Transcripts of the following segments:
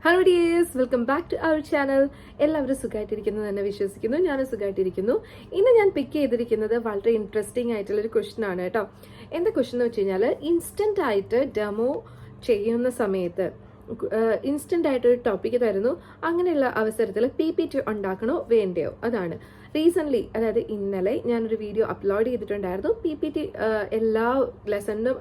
Hello dears, welcome back to our channel. എല്ലാവരും സുഖമായിട്ടിരിക്കുന്നു തന്നെ വിശ്വസിക്കുന്നു. ഞാനും സുഖമായിട്ടിരിക്കുന്നു. ഇന്ന് ഞാൻ പിക്ക് ചെയ്തിരിക്കുന്നത് വളരെ ഇൻട്രസ്റ്റിംഗ് ആയിട്ടുള്ളൊരു ക്വസ്റ്റൻ ആണ് കേട്ടോ. എന്താ ക്വസ്റ്റൻ എന്ന് വെച്ച് കഴിഞ്ഞാൽ, ഇൻസ്റ്റന്റ് ആയിട്ട് ഡെമോ ചെയ്യുന്ന സമയത്ത് ഇൻസ്റ്റന്റ് ആയിട്ടൊരു ടോപ്പിക്ക് തരുന്നു. അങ്ങനെയുള്ള അവസരത്തിൽ PPT ഉണ്ടാക്കണോ വേണ്ടയോ? അതാണ് റീസെന്റ്, അതായത് ഇന്നലെ ഞാനൊരു വീഡിയോ അപ്ലോഡ് ചെയ്തിട്ടുണ്ടായിരുന്നു. PPT എല്ലാ ലെസണിനും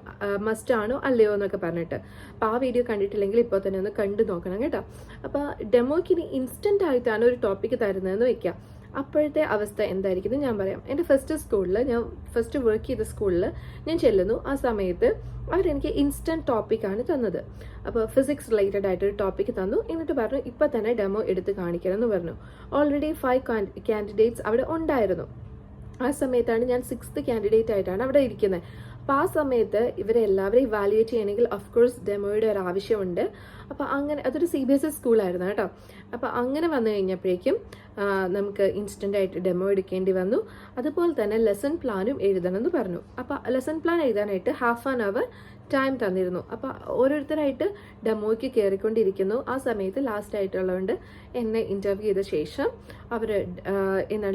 മസ്റ്റ് ആണോ അല്ലയോ എന്നൊക്കെ പറഞ്ഞിട്ട്. അപ്പോൾ ആ വീഡിയോ കണ്ടിട്ടില്ലെങ്കിൽ ഇപ്പോൾ തന്നെ ഒന്ന് കണ്ടു നോക്കണം കേട്ടോ. അപ്പോൾ ഡെമോയ്ക്ക് ഇനി ഇൻസ്റ്റന്റ് ആയിട്ടാണ് ഒരു ടോപ്പിക്ക് തരുന്നതെന്ന് വെക്കാം. അപ്പോഴത്തെ അവസ്ഥ എന്തായിരിക്കും ഞാൻ പറയാം. എൻ്റെ ഞാൻ ഫസ്റ്റ് വർക്ക് ചെയ്ത സ്കൂളിൽ ഞാൻ ചെല്ലുന്നു. ആ സമയത്ത് അവരെനിക്ക് ഇൻസ്റ്റന്റ് ടോപ്പിക്കാണ് തന്നത്. അപ്പോൾ ഫിസിക്സ് റിലേറ്റഡ് ആയിട്ടൊരു ടോപ്പിക്ക് തന്നു. എന്നിട്ട് പറഞ്ഞു ഇപ്പം തന്നെ ഡെമോ എടുത്ത് കാണിക്കണം എന്ന് പറഞ്ഞു. ഓൾറെഡി 5 കാൻഡിഡേറ്റ്സ് അവിടെ ഉണ്ടായിരുന്നു. ആ സമയത്താണ് ഞാൻ 6th കാൻഡിഡേറ്റ് ആയിട്ടാണ് അവിടെ ഇരിക്കുന്നത്. അപ്പോൾ ആ സമയത്ത് ഇവരെ എല്ലാവരെയും ഇവാലുവേറ്റ് ചെയ്യണമെങ്കിൽ ഓഫ്കോഴ്സ് ഡെമോയുടെ ഒരു ആവശ്യമുണ്ട്. അപ്പോൾ അങ്ങനെ അതൊരു CBSE സ്കൂളായിരുന്നു കേട്ടോ. അപ്പോൾ അങ്ങനെ വന്നു കഴിഞ്ഞപ്പോഴേക്കും നമുക്ക് ഇൻസ്റ്റന്റ് ആയിട്ട് ഡെമോ എടുക്കേണ്ടി വന്നു. അതുപോലെ തന്നെ ലെസൺ പ്ലാനും എഴുതണം എന്ന് പറഞ്ഞു. അപ്പോൾ ലെസൺ പ്ലാൻ എഴുതാനായിട്ട് ½ ആൻ അവർ ടൈം തന്നിരുന്നു. അപ്പോൾ ഓരോരുത്തരായിട്ട് ഡെമോയ്ക്ക് കയറിക്കൊണ്ടിരിക്കുന്നു. ആ സമയത്ത് ലാസ്റ്റ് ആയിട്ടുള്ളതുകൊണ്ട് എന്നെ ഇന്റർവ്യൂ ചെയ്ത ശേഷം അവർ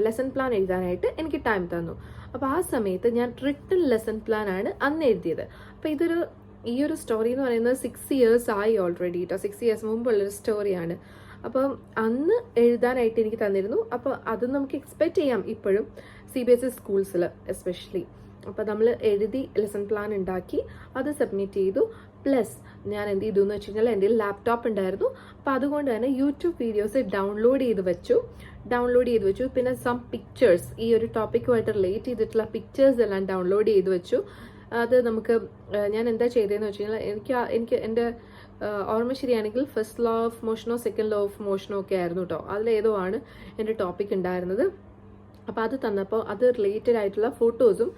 ലെസൺ പ്ലാൻ എഴുതാനായിട്ട് എനിക്ക് ടൈം തന്നു. അപ്പോൾ ആ സമയത്ത് ഞാൻ റിട്ടൺ ലെസൺ പ്ലാൻ ആണ് അന്ന് എഴുതിയത്. അപ്പോൾ ഈ ഒരു സ്റ്റോറി എന്ന് പറയുന്നത് 6 years ആയി ഓൾറെഡി കേട്ടോ. 6 years മുമ്പുള്ളൊരു സ്റ്റോറിയാണ്. അപ്പം അന്ന് എഴുതാനായിട്ട് എനിക്ക് തന്നിരുന്നു. അപ്പോൾ അത് നമുക്ക് എക്സ്പെക്ട് ചെയ്യാം ഇപ്പോഴും CBSE സ്കൂൾസിൽ എസ്പെഷ്യലി. അപ്പോൾ നമ്മൾ എഴുതി ലെസൺ പ്ലാൻ ഉണ്ടാക്കി അത് സബ്മിറ്റ് ചെയ്തു. പ്ലസ് ഞാൻ എന്ത് ചെയ്തു എന്ന് വെച്ച് കഴിഞ്ഞാൽ എൻ്റെ ലാപ്ടോപ്പ് ഉണ്ടായിരുന്നു. അപ്പോൾ അതുകൊണ്ട് തന്നെ യൂട്യൂബ് വീഡിയോസ് ഡൗൺലോഡ് ചെയ്ത് വെച്ചു. പിന്നെ സം പിക്ചേഴ്സ്, ഈ ഒരു ടോപ്പിക്കുമായിട്ട് റിലേറ്റ് ചെയ്തിട്ടുള്ള പിക്ചേഴ്സ് എല്ലാം ഡൗൺലോഡ് ചെയ്ത് വെച്ചു. അത് നമുക്ക് ഞാൻ എന്താ ചെയ്തതെന്ന് വെച്ച് കഴിഞ്ഞാൽ എനിക്ക് എൻ്റെ ഓർമ്മ ശരിയാണെങ്കിൽ ഫസ്റ്റ് ലോ ഓഫ് മോഷനോ സെക്കൻഡ് ലോ ഓഫ് മോഷനോ ഒക്കെ ആയിരുന്നു കേട്ടോ. അതിലേതോ ആണ് എൻ്റെ ടോപ്പിക് ഉണ്ടായിരുന്നത്. അപ്പോൾ അത് തന്നപ്പോൾ അത് റിലേറ്റഡ് ആയിട്ടുള്ള ഫോട്ടോസും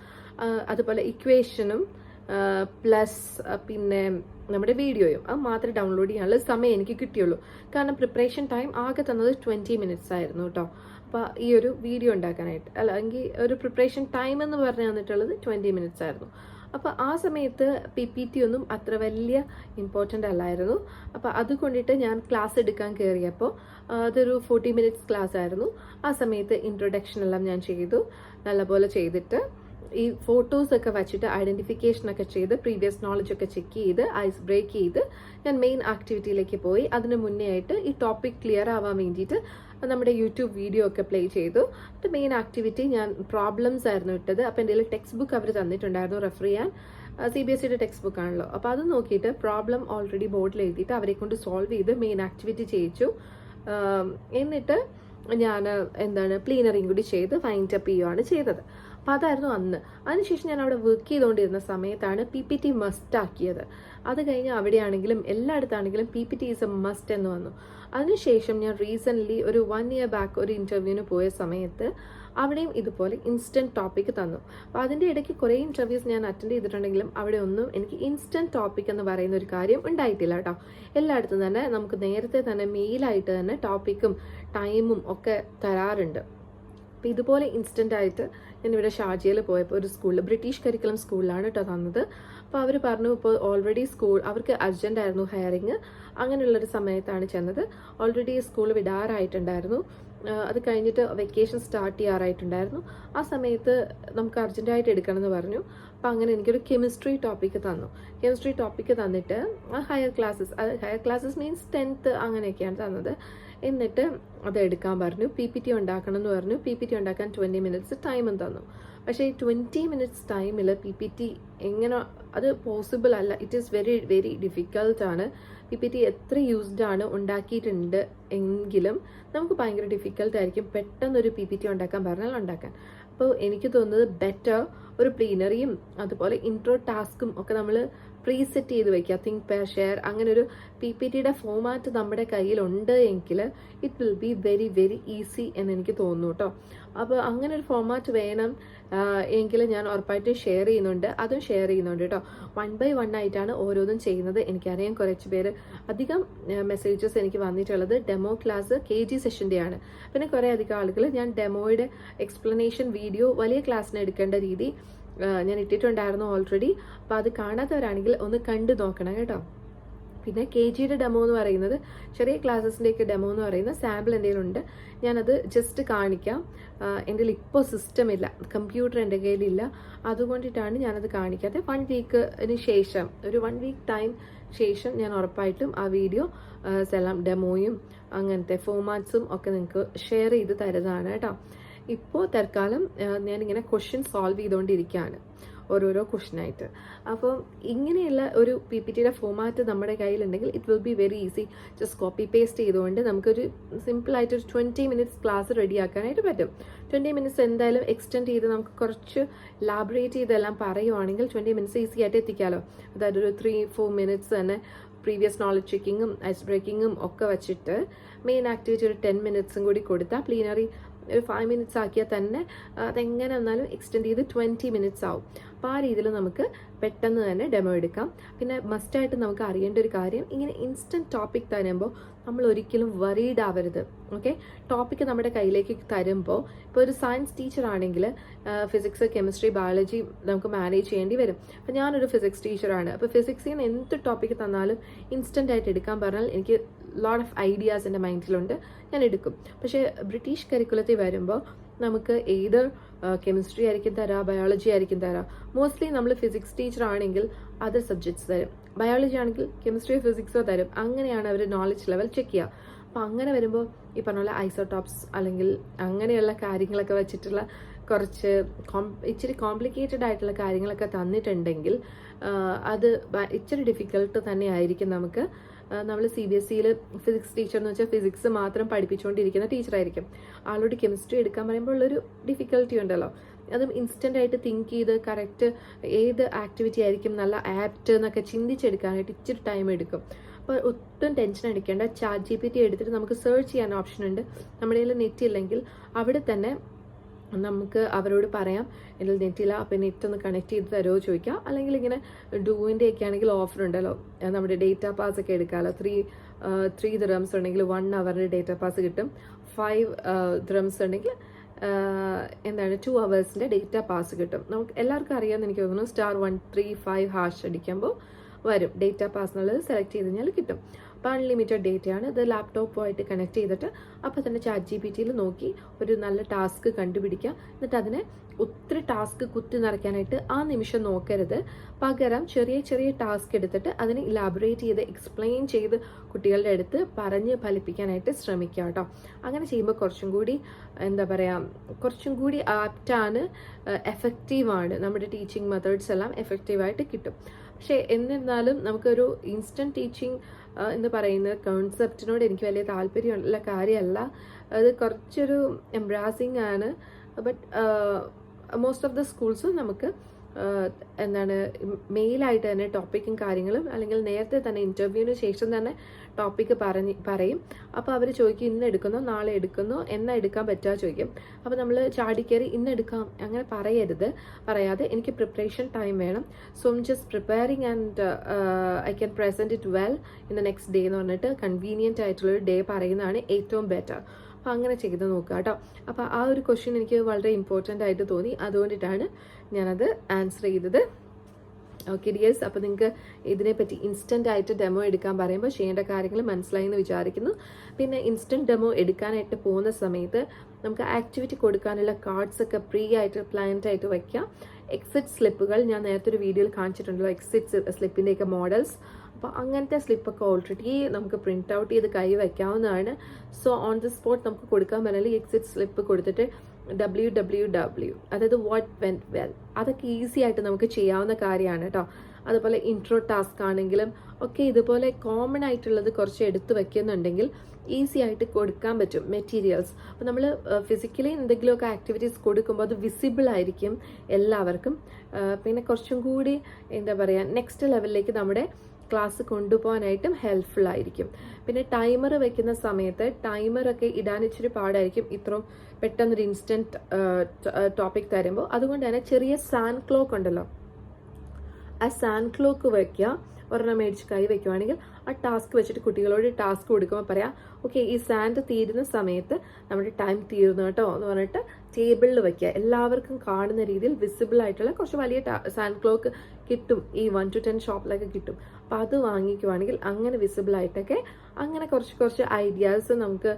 അതുപോലെ ഇക്വേഷനും പ്ലസ് പിന്നെ നമ്മുടെ വീഡിയോയും അത് മാത്രമേ ഡൗൺലോഡ് ചെയ്യാനുള്ള സമയം എനിക്ക് കിട്ടിയുള്ളൂ. കാരണം പ്രിപ്പറേഷൻ ടൈം ആകെ തന്നത് 20 minutes ആയിരുന്നു കേട്ടോ. അപ്പോൾ ഈ ഒരു വീഡിയോ ഉണ്ടാക്കാനായിട്ട് അല്ലെങ്കിൽ ഒരു പ്രിപ്പറേഷൻ ടൈം എന്ന് പറഞ്ഞു തന്നിട്ടുള്ളത് 20 minutes ആയിരുന്നു. അപ്പോൾ ആ സമയത്ത് PPT ഒന്നും അത്ര വലിയ ഇമ്പോർട്ടൻ്റ് അല്ലായിരുന്നു. അപ്പോൾ അതുകൊണ്ടിട്ട് ഞാൻ ക്ലാസ് എടുക്കാൻ കയറിയപ്പോൾ അതൊരു 40 minutes ക്ലാസ് ആയിരുന്നു. ആ സമയത്ത് ഇൻട്രൊഡക്ഷൻ എല്ലാം ഞാൻ ചെയ്തു. നല്ലപോലെ ചെയ്തിട്ട് ഈ ഫോട്ടോസ് ഒക്കെ വെച്ചിട്ട് ഐഡന്റിഫിക്കേഷൻ ഒക്കെ ചെയ്ത് പ്രീവിയസ് നോളജ് ഒക്കെ ചെക്ക് ചെയ്ത് ഐസ് ബ്രേക്ക് ചെയ്ത് ഞാൻ മെയിൻ ആക്ടിവിറ്റിയിലേക്ക് പോയി. അതിന് മുന്നേ ആയിട്ട് ഈ ടോപ്പിക് ക്ലിയർ ആവാൻ വേണ്ടിയിട്ട് നമ്മുടെ യൂട്യൂബ് വീഡിയോ ഒക്കെ പ്ലേ ചെയ്തു. മെയിൻ ആക്ടിവിറ്റി ഞാൻ പ്രോബ്ലംസ് ആയിരുന്നു ഇട്ടത്. അപ്പോൾ എൻ്റെ ടെക്സ്റ്റ് ബുക്ക് അവർ തന്നിട്ടുണ്ടായിരുന്നു റെഫർ ചെയ്യാൻ. CBSEയുടെ ടെക്സ്റ്റ് ബുക്ക് ആണല്ലോ. അപ്പോൾ അത് നോക്കിയിട്ട് പ്രോബ്ലം ഓൾറെഡി ബോർഡിൽ എഴുതിയിട്ട് അവരെ കൊണ്ട് സോൾവ് ചെയ്ത് മെയിൻ ആക്ടിവിറ്റി ചെയ്യിച്ചു. എന്നിട്ട് ഞാൻ പ്ലീനറിയും കൂടി ചെയ്ത് ഫൈൻഡ് അപ്പ് ചെയ്യുകയാണ് ചെയ്തത്. അപ്പോൾ അതായിരുന്നു അന്ന്. അതിനുശേഷം ഞാൻ അവിടെ വർക്ക് ചെയ്തുകൊണ്ടിരുന്ന സമയത്താണ് PPT മസ്റ്റ് ആക്കിയത്. അത് കഴിഞ്ഞ് അവിടെയാണെങ്കിലും എല്ലായിടത്താണെങ്കിലും PPT ഈസ് എ മസ്റ്റ് എന്ന് വന്നു. അതിനുശേഷം ഞാൻ റീസെൻ്റ്ലി ഒരു 1 year ബാക്ക് ഒരു ഇൻ്റർവ്യൂവിന് പോയ സമയത്ത് അവിടെയും ഇതുപോലെ ഇൻസ്റ്റന്റ് ടോപ്പിക്ക് തന്നു. അപ്പോൾ അതിൻ്റെ ഇടയ്ക്ക് കുറേ ഇൻ്റർവ്യൂസ് ഞാൻ അറ്റൻഡ് ചെയ്തിട്ടുണ്ടെങ്കിലും അവിടെ ഒന്നും എനിക്ക് ഇൻസ്റ്റന്റ് ടോപ്പിക് എന്ന് പറയുന്ന ഒരു കാര്യം ഉണ്ടായിട്ടില്ല കേട്ടോ. എല്ലായിടത്തും തന്നെ നമുക്ക് നേരത്തെ തന്നെ മെയിലായിട്ട് തന്നെ ടോപ്പിക്കും ടൈമും ഒക്കെ തരാറുണ്ട്. അപ്പോൾ ഇതുപോലെ ഇൻസ്റ്റന്റ് ആയിട്ട് ഞാനിവിടെ ഷാർജയിൽ പോയപ്പോൾ ഒരു സ്കൂളിൽ ബ്രിട്ടീഷ് കരിക്കുലം സ്കൂളിലാണ് കേട്ടോ തന്നത്. അപ്പോൾ അവർ പറഞ്ഞു ഇപ്പോൾ ഓൾറെഡി അവർക്ക് അർജന്റ് ആയിരുന്നു ഹയറിങ്. അങ്ങനെയുള്ളൊരു സമയത്താണ് ചെന്നത്. ഓൾറെഡി സ്കൂൾ വിടാറായിട്ടുണ്ടായിരുന്നു. അത് കഴിഞ്ഞിട്ട് വെക്കേഷൻ സ്റ്റാർട്ട് ചെയ്യാറായിട്ടുണ്ടായിരുന്നു. ആ സമയത്ത് നമുക്ക് അർജന്റായിട്ട് എടുക്കണം എന്ന് പറഞ്ഞു. അപ്പോൾ അങ്ങനെ എനിക്കൊരു കെമിസ്ട്രി ടോപ്പിക്ക് തന്നു. കെമിസ്ട്രി ടോപ്പിക്ക് തന്നിട്ട് ഹയർ ക്ലാസ്സസ് മീൻസ് 10th അങ്ങനെയൊക്കെയാണ് തന്നത്. എന്നിട്ട് അത് എടുക്കാൻ പറഞ്ഞു. PPT ഉണ്ടാക്കണം എന്ന് പറഞ്ഞു. PPT ഉണ്ടാക്കാൻ 20 minutes ടൈമും തന്നു. പക്ഷേ ഈ 20 minutes ടൈമിൽ PPT എങ്ങനെ അത് പോസിബിൾ അല്ല. It is very very difficult ആണ്. PPT എത്ര യൂസ്ഡ് ആണ് ഉണ്ടാക്കിയിട്ടുണ്ട് എങ്കിലും നമുക്ക് ഭയങ്കര ഡിഫിക്കൽട്ട് ആയിരിക്കും പെട്ടെന്നൊരു PPT ഉണ്ടാക്കാൻ പറഞ്ഞാൽ ഉണ്ടാക്കാൻ. അപ്പോൾ എനിക്ക് തോന്നുന്നത് ബെറ്റർ ഒരു പ്ലീനറിയും അതുപോലെ ഇൻട്രോ ടാസ്കും ഒക്കെ നമ്മൾ പ്രീസെറ്റ് ചെയ്ത് വെക്കുക. തിങ്ക് പെയർ ഷെയർ അങ്ങനെ ഒരു PPTയുടെ ഫോമാറ്റ് നമ്മുടെ കയ്യിലുണ്ട് എങ്കിൽ it will be very very easy എന്ന് എനിക്ക് തോന്നുന്നു കേട്ടോ. അപ്പോൾ അങ്ങനെ ഒരു ഫോമാറ്റ് വേണം എങ്കിൽ ഞാൻ ഉറപ്പായിട്ട് ഷെയർ ചെയ്യുന്നുണ്ട്. കേട്ടോ. 1 by 1 ആയിട്ടാണ് ഓരോന്നും ചെയ്യുന്നത്. എനിക്കറിയാം കുറച്ച് പേര് അധികം മെസ്സേജസ് എനിക്ക് വന്നിട്ടുള്ളത് ഡെമോ ക്ലാസ് KG സെഷൻ്റെയാണ്. പിന്നെ കുറേ അധികം ആളുകൾ ഞാൻ ഡെമോയുടെ എക്സ്പ്ലനേഷൻ വീഡിയോ വലിയ ക്ലാസ്സിന് എടുക്കേണ്ട രീതി ഞാൻ ഇട്ടിട്ടുണ്ടായിരുന്നു ഓൾറെഡി. അപ്പോൾ അത് കാണാത്തവരാണെങ്കിൽ ഒന്ന് കണ്ടു നോക്കണം കേട്ടോ. പിന്നെ KG ഡെമോ എന്ന് പറയുന്നത്, ചെറിയ ക്ലാസ്സസിൻ്റെയൊക്കെ ഡെമോ എന്ന് പറയുന്ന സാമ്പിൾ എന്തെങ്കിലും ഉണ്ട്, ഞാനത് ജസ്റ്റ് കാണിക്കാം. എൻ്റെ കയ്യിൽ ഇപ്പോൾ സിസ്റ്റം ഇല്ല, കമ്പ്യൂട്ടർ എൻ്റെ കയ്യിലില്ല, അതുകൊണ്ടിട്ടാണ് ഞാനത് കാണിക്കാത്തത്. 1 വീക്കിന് ശേഷം, ഒരു 1 വീക്ക് ടൈം ശേഷം ഞാൻ ഉറപ്പായിട്ടും ആ വീഡിയോ എല്ലാം ഡെമോയും അങ്ങനത്തെ ഫോമാറ്റ്സും ഒക്കെ നിങ്ങൾക്ക് ഷെയർ ചെയ്ത് തരുന്നതാണ് കേട്ടോ. ഇപ്പോൾ തൽക്കാലം ഞാനിങ്ങനെ ക്വസ്റ്റ്യൻ സോൾവ് ചെയ്തുകൊണ്ടിരിക്കുകയാണ്, ഓരോരോ ക്വസ്റ്റ്യനായിട്ട്. അപ്പോൾ ഇങ്ങനെയുള്ള ഒരു PPTയുടെ ഫോമാറ്റ് നമ്മുടെ കയ്യിലുണ്ടെങ്കിൽ it will be very easy. Just copy paste ചെയ്തുകൊണ്ട് നമുക്കൊരു സിമ്പിളായിട്ടൊരു 20 മിനിറ്റ്സ് ക്ലാസ് റെഡിയാക്കാനായിട്ട് പറ്റും. 20 മിനിറ്റ്സ് എന്തായാലും എക്സ്റ്റെൻഡ് ചെയ്ത് നമുക്ക് കുറച്ച് ലാബറേറ്റ് ചെയ്തെല്ലാം പറയുവാണെങ്കിൽ 20 മിനിറ്റ്സ് ഈസി ആയിട്ട് എത്തിക്കാമല്ലോ. അതായത് ഒരു 3-4 മിനിറ്റ്സ് തന്നെ പ്രീവിയസ് നോളജ് ചെക്കിങ്ങും ഐസ് ബ്രേക്കിങ്ങും ഒക്കെ വെച്ചിട്ട് മെയിൻ ആക്ടിവിറ്റി ഒരു 10 മിനിറ്റ്സും കൂടി കൊടുത്താൽ പ്ലീനറി ഒരു 5 മിനിറ്റ്സ് ആക്കിയാൽ തന്നെ അതെങ്ങനെ വന്നാലും എക്സ്റ്റെൻഡ് ചെയ്ത് 20 മിനിറ്റ്സ് ആവും. അപ്പോൾ ആ രീതിയിൽ നമുക്ക് പെട്ടെന്ന് തന്നെ ഡെമോ എടുക്കാം. പിന്നെ മസ്റ്റായിട്ട് നമുക്ക് അറിയേണ്ട ഒരു കാര്യം, ഇങ്ങനെ ഇൻസ്റ്റൻറ്റ് ടോപ്പിക് തരുമ്പോൾ നമ്മൾ ഒരിക്കലും വറീഡ് ആവരുത്. ഓക്കെ, ടോപ്പിക്ക് നമ്മുടെ കയ്യിലേക്ക് തരുമ്പോൾ, ഇപ്പോൾ ഒരു സയൻസ് ടീച്ചർ ആണെങ്കിൽ ഫിസിക്സ്, കെമിസ്ട്രി, ബയോളജി നമുക്ക് മാനേജ് ചെയ്യേണ്ടി വരും. അപ്പോൾ ഞാനൊരു ഫിസിക്സ് ടീച്ചറാണ്. അപ്പോൾ ഫിസിക്സിൽ നിന്ന് എന്ത് ടോപ്പിക്ക് തന്നാലും ഇൻസ്റ്റൻ്റ് ആയിട്ട് എടുക്കാൻ പറഞ്ഞാൽ എനിക്ക് ലോട്ട് ഓഫ് ഐഡിയാസ് എൻ്റെ മൈൻഡിലുണ്ട്, ഞാൻ എടുക്കും. പക്ഷേ ബ്രിട്ടീഷ് കരിക്കുലത്തിൽ വരുമ്പോൾ നമുക്ക് ഏത് കെമിസ്ട്രി ആയിരിക്കും തരാം, ബയോളജി ആയിരിക്കും തരാം. മോസ്റ്റ്ലി നമ്മൾ ഫിസിക്സ് ടീച്ചർ ആണെങ്കിൽ അതർ സബ്ജക്ട്സ് തരും, ബയോളജി ആണെങ്കിൽ കെമിസ്ട്രിയോ ഫിസിക്സോ തരും. അങ്ങനെയാണ് അവർ നോളജ് ലെവൽ ചെക്ക് ചെയ്യുക. അപ്പോൾ അങ്ങനെ വരുമ്പോൾ ഈ പറഞ്ഞ പോലെ ഐസോടോപ്സ് അല്ലെങ്കിൽ അങ്ങനെയുള്ള കാര്യങ്ങളൊക്കെ വെച്ചിട്ടുള്ള കുറച്ച് ഇച്ചിരി കോംപ്ലിക്കേറ്റഡ് ആയിട്ടുള്ള കാര്യങ്ങളൊക്കെ തന്നിട്ടുണ്ടെങ്കിൽ അത് ഇച്ചിരി ഡിഫിക്കൽട്ട് തന്നെ ആയിരിക്കും നമുക്ക്. നമ്മൾ CBSEയിൽ ഫിസിക്സ് ടീച്ചർ എന്ന് വെച്ചാൽ ഫിസിക്സ് മാത്രം പഠിപ്പിച്ചുകൊണ്ടിരിക്കുന്ന ടീച്ചറായിരിക്കും. ആളോട് കെമിസ്ട്രി എടുക്കാൻ പറയുമ്പോൾ ഉള്ളൊരു ഡിഫിക്കൽട്ടി ഉണ്ടല്ലോ. അതും ഇൻസ്റ്റൻ്റ് ആയിട്ട് തിങ്ക് ചെയ്ത് കറക്റ്റ് ഏത് ആക്ടിവിറ്റി ആയിരിക്കും നല്ല ആപ്റ്റ് എന്നൊക്കെ ചിന്തിച്ചെടുക്കാനായിട്ട് ഇച്ചിരി ടൈം എടുക്കും. അപ്പോൾ ഒട്ടും ടെൻഷൻ അടിക്കേണ്ട. ChatGPT എടുത്തിട്ട് നമുക്ക് സെർച്ച് ചെയ്യാൻ ഓപ്ഷൻ ഉണ്ട്. നമ്മുടെ കയ്യിൽ നെറ്റ് ഇല്ലെങ്കിൽ അവിടെ തന്നെ നമുക്ക് അവരോട് പറയാം, ഇതിൽ നെറ്റില്ല, അപ്പോൾ നെറ്റ് ഒന്ന് കണക്ട് ചെയ്ത് തരുമോ ചോദിക്കാം. അല്ലെങ്കിൽ ഇങ്ങനെ ഡൂവിൻ്റെ ഒക്കെ ആണെങ്കിൽ ഓഫർ ഉണ്ടല്ലോ, നമ്മുടെ ഡേറ്റാ പാസ് ഒക്കെ എടുക്കാമല്ലോ. 3 ദിറംസ് ഉണ്ടെങ്കിൽ 1 അവറിൻ്റെ ഡേറ്റാ പാസ് കിട്ടും. 5 ദിറംസ് ഉണ്ടെങ്കിൽ 2 അവേഴ്സിൻ്റെ ഡേറ്റാ പാസ് കിട്ടും. നമുക്ക് എല്ലാവർക്കും അറിയാമെന്ന് എനിക്ക് തോന്നുന്നു. *135# അടിക്കുമ്പോൾ വരും ഡേറ്റാ പാസ് എന്നുള്ളത്. സെലക്ട് ചെയ്ത് കഴിഞ്ഞാൽ കിട്ടും. അപ്പോൾ അൺലിമിറ്റഡ് ഡേറ്റയാണ്. ഇത് ലാപ്ടോപ്പുമായിട്ട് കണക്ട് ചെയ്തിട്ട് അപ്പോൾ തന്നെ ChatGPTയിൽ നോക്കി ഒരു നല്ല ടാസ്ക് കണ്ടുപിടിക്കുക. എന്നിട്ട് അതിനെ ഒത്തിരി ടാസ്ക് കുത്തി നിറയ്ക്കാനായിട്ട് ആ നിമിഷം നോക്കരുത്. പകരം ചെറിയ ചെറിയ ടാസ്ക് എടുത്തിട്ട് അതിനെ ഇലാബറേറ്റ് ചെയ്ത് എക്സ്പ്ലെയിൻ ചെയ്ത് കുട്ടികളുടെ അടുത്ത് പറഞ്ഞ് ഫലിപ്പിക്കാനായിട്ട് ശ്രമിക്കുക കേട്ടോ. അങ്ങനെ ചെയ്യുമ്പോൾ കുറച്ചും കൂടി കുറച്ചും കൂടി ആപ്റ്റാണ്, എഫക്റ്റീവാണ്. നമ്മുടെ ടീച്ചിങ് മെത്തേഡ്സ് എല്ലാം എഫക്റ്റീവായിട്ട് കിട്ടും. പക്ഷേ എന്നിരുന്നാലും നമുക്കൊരു ഇൻസ്റ്റൻറ്റ് ടീച്ചിങ് എന്ന് പറയുന്ന കോൺസെപ്റ്റിനോട് എനിക്ക് വലിയ താല്പര്യമുള്ള കാര്യമല്ല. അത് കുറച്ചൊരു എംബ്രാസിങ് ആണ്. ബട്ട് മോസ്റ്റ് ഓഫ് ദ സ്കൂൾസും നമുക്ക് മെയിലായിട്ട് തന്നെ ടോപ്പിക്കും കാര്യങ്ങളും, അല്ലെങ്കിൽ നേരത്തെ തന്നെ ഇൻ്റർവ്യൂവിന് ശേഷം തന്നെ ടോപ്പിക്ക് പറയും. അപ്പോൾ അവർ ചോദിക്കും ഇന്ന് എടുക്കുന്നോ നാളെ എടുക്കുന്നോ എന്നാ എടുക്കാൻ പറ്റുക ചോദിക്കും. അപ്പോൾ നമ്മൾ ചാടിക്കയറി ഇന്ന് എടുക്കാം അങ്ങനെ പറയാതെ എനിക്ക് പ്രിപ്പറേഷൻ ടൈം വേണം. So I'm just preparing and I can present it well in the next day എന്ന് പറഞ്ഞിട്ട് കൺവീനിയൻ്റ് ആയിട്ടുള്ളൊരു ഡേ പറയുന്നതാണ് ഏറ്റവും ബെറ്റർ. അപ്പോൾ അങ്ങനെ ചെയ്ത് നോക്കുക കേട്ടോ. അപ്പോൾ ആ ഒരു ക്വസ്റ്റ്യൻ എനിക്ക് വളരെ ഇമ്പോർട്ടൻ്റ് ആയിട്ട് തോന്നി, അതുകൊണ്ടിട്ടാണ് ഞാനത് ആൻസർ ചെയ്തത്. ഓക്കെ ഡിയേഴ്സ്, അപ്പോൾ നിങ്ങൾക്ക് ഇതിനെപ്പറ്റി ഇൻസ്റ്റൻ്റ് ആയിട്ട് ഡെമോ എടുക്കാൻ പറയുമ്പോൾ ചെയ്യേണ്ട കാര്യങ്ങൾ മനസ്സിലായി എന്ന് വിചാരിക്കുന്നു. പിന്നെ ഇൻസ്റ്റൻറ്റ് ഡെമോ എടുക്കാനായിട്ട് പോകുന്ന സമയത്ത് നമുക്ക് ആക്ടിവിറ്റി കൊടുക്കാനുള്ള കാർഡ്സ് ഒക്കെ പ്രീ ആയിട്ട് പ്ലാൻഡ് ആയിട്ട് വയ്ക്കാം. എക്സിറ്റ് സ്ലിപ്പുകൾ ഞാൻ നേരത്തെ ഒരു വീഡിയോയിൽ കാണിച്ചിട്ടുണ്ടല്ലോ, എക്സിറ്റ് സ്ലിപ്പിൻ്റെയൊക്കെ മോഡൽസ്. അപ്പോൾ അങ്ങനത്തെ സ്ലിപ്പൊക്കെ ഓൾറെഡി നമുക്ക് പ്രിൻ്റ് ഔട്ട് ചെയ്ത് കൈ വയ്ക്കാവുന്നതാണ്. സോ ഓൺ ദി സ്പോട്ട് നമുക്ക് കൊടുക്കാൻ പറഞ്ഞാൽ എക്സിറ്റ് സ്ലിപ്പ് കൊടുത്തിട്ട് www, അതായത് വാട്ട് വെന്റ് വെൽ, അതൊക്കെ ഈസി ആയിട്ട് നമുക്ക് ചെയ്യാവുന്ന കാര്യമാണ് കേട്ടോ. അതുപോലെ ഇൻട്രോ ടാസ്ക് ആണെങ്കിലും ഒക്കെ ഇതുപോലെ കോമൺ ആയിട്ടുള്ളത് കുറച്ച് എടുത്ത് വെക്കുന്നുണ്ടെങ്കിൽ ഈസി ആയിട്ട് കൊടുക്കാൻ പറ്റും മെറ്റീരിയൽസ്. അപ്പോൾ നമ്മൾ ഫിസിക്കലി എന്തെങ്കിലുമൊക്കെ ആക്ടിവിറ്റീസ് കൊടുക്കുമ്പോൾ അത് വിസിബിൾ ആയിരിക്കും എല്ലാവർക്കും. പിന്നെ കുറച്ചും കൂടി നെക്സ്റ്റ് ലെവലിലേക്ക് നമ്മുടെ ക്ലാസ് കൊണ്ടുപോകാനായിട്ടും ഹെൽപ്ഫുൾ ആയിരിക്കും. പിന്നെ ടൈമർ വെക്കുന്ന സമയത്ത് ടൈമറൊക്കെ ഇടാൻ ഇച്ചിരി പാടായിരിക്കും ഇത്രയും പെട്ടെന്നൊരു ഇൻസ്റ്റൻറ്റ് ടോപ്പിക് തരുമ്പോൾ. അതുകൊണ്ട് തന്നെ ചെറിയ സാൻഡ് ക്ലോക്ക് ഉണ്ടല്ലോ, ആ സാൻഡ് ക്ലോക്ക് വയ്ക്കുക. ഒരെണ്ണം മേടിച്ച് കൈ വെക്കുവാണെങ്കിൽ ആ ടാസ്ക് വെച്ചിട്ട് കുട്ടികളോട് ടാസ്ക് കൊടുക്കുമ്പോൾ പറയാം, ഓക്കെ ഈ സാൻഡ് തീരുന്ന സമയത്ത് നമ്മുടെ ടൈം തീർന്നു കേട്ടോ എന്ന് പറഞ്ഞിട്ട് ടേബിളിൽ വെക്കുക. എല്ലാവർക്കും കാണുന്ന രീതിയിൽ വിസിബിൾ ആയിട്ടുള്ള കുറച്ച് വലിയ സാൻഡ് ക്ലോക്ക് കിട്ടും, ഈ 1 to 10 ഷോപ്പിലൊക്കെ കിട്ടും. അപ്പം അത് വാങ്ങിക്കുവാണെങ്കിൽ അങ്ങനെ വിസിബിൾ ആയിട്ടൊക്കെ അങ്ങനെ കുറച്ച് ഐഡിയാസ് നമുക്ക്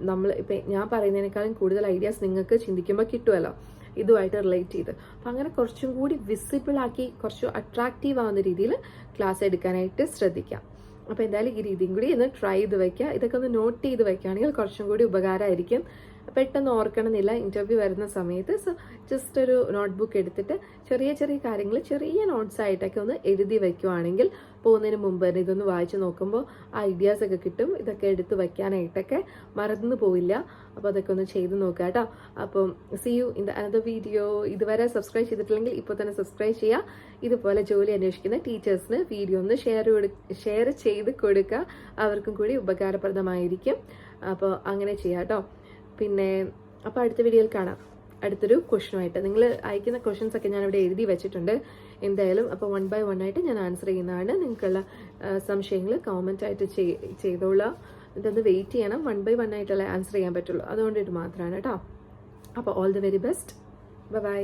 നമ്മൾ ഇപ്പം ഞാൻ പറയുന്നതിനേക്കാളും കൂടുതൽ ഐഡിയാസ് നിങ്ങൾക്ക് ചിന്തിക്കുമ്പോൾ കിട്ടുമല്ലോ ഇതുമായിട്ട് റിലേറ്റ് ചെയ്ത്. അപ്പം അങ്ങനെ കുറച്ചും കൂടി വിസിബിൾ ആക്കി കുറച്ച് അട്രാക്റ്റീവ് ആവുന്ന രീതിയിൽ ക്ലാസ് എടുക്കാനായിട്ട് ശ്രദ്ധിക്കാം. അപ്പോൾ എന്തായാലും ഈ രീതിയും കൂടി ഒന്ന് ട്രൈ ചെയ്ത് വയ്ക്കുക. ഇതൊക്കെ ഒന്ന് നോട്ട് ചെയ്ത് വയ്ക്കുകയാണെങ്കിൽ കുറച്ചും കൂടി ഉപകാരമായിരിക്കും. പെട്ടെന്ന് ഓർക്കണമെന്നില്ല ഇൻ്റർവ്യൂ വരുന്ന സമയത്ത്. സോ ജസ്റ്റ് ഒരു നോട്ട്ബുക്ക് എടുത്തിട്ട് ചെറിയ ചെറിയ കാര്യങ്ങൾ ചെറിയ നോട്ട്സ് ആയിട്ടൊക്കെ ഒന്ന് എഴുതി വയ്ക്കുവാണെങ്കിൽ പോകുന്നതിന് മുമ്പ് തന്നെ ഇതൊന്ന് വായിച്ച് നോക്കുമ്പോൾ ഐഡിയാസ് ഒക്കെ കിട്ടും. ഇതൊക്കെ എടുത്ത് വയ്ക്കാനായിട്ടൊക്കെ മറന്നു പോയില്ല. അപ്പോൾ അതൊക്കെ ഒന്ന് ചെയ്ത് നോക്കുക കേട്ടോ. അപ്പം see you in the another video. ഇതുവരെ സബ്സ്ക്രൈബ് ചെയ്തിട്ടില്ലെങ്കിൽ ഇപ്പോൾ തന്നെ സബ്സ്ക്രൈബ് ചെയ്യുക. ഇതുപോലെ ജോലി അന്വേഷിക്കുന്ന ടീച്ചേഴ്സിന് വീഡിയോ ഒന്ന് ഷെയർ ചെയ്ത് കൊടുക്കുക. അവർക്കും കൂടി ഉപകാരപ്രദമായിരിക്കും. അപ്പോൾ അങ്ങനെ ചെയ്യാം കേട്ടോ. പിന്നെ അപ്പോൾ അടുത്ത വീഡിയോയിൽ കാണാം അടുത്തൊരു ക്വസ്റ്റനുമായിട്ട്. നിങ്ങൾ അയക്കുന്ന ക്വസ്റ്റ്യൻസ് ഒക്കെ ഞാനിവിടെ എഴുതി വെച്ചിട്ടുണ്ട് എന്തായാലും. അപ്പോൾ 1 by 1 ആയിട്ട് ഞാൻ ആൻസർ ചെയ്യുന്നതാണ്. നിങ്ങൾക്കുള്ള സംശയങ്ങൾ കമൻറ്റ് ആയിട്ട് ചെയ്തോളാം. ഇതൊന്ന് വെയിറ്റ് ചെയ്യണം. 1 by 1 ആയിട്ടുള്ള ആൻസർ ചെയ്യാൻ പറ്റുള്ളൂ. അതുകൊണ്ടിട്ട് മാത്രമാണ് കേട്ടോ. അപ്പോൾ all the very best. By.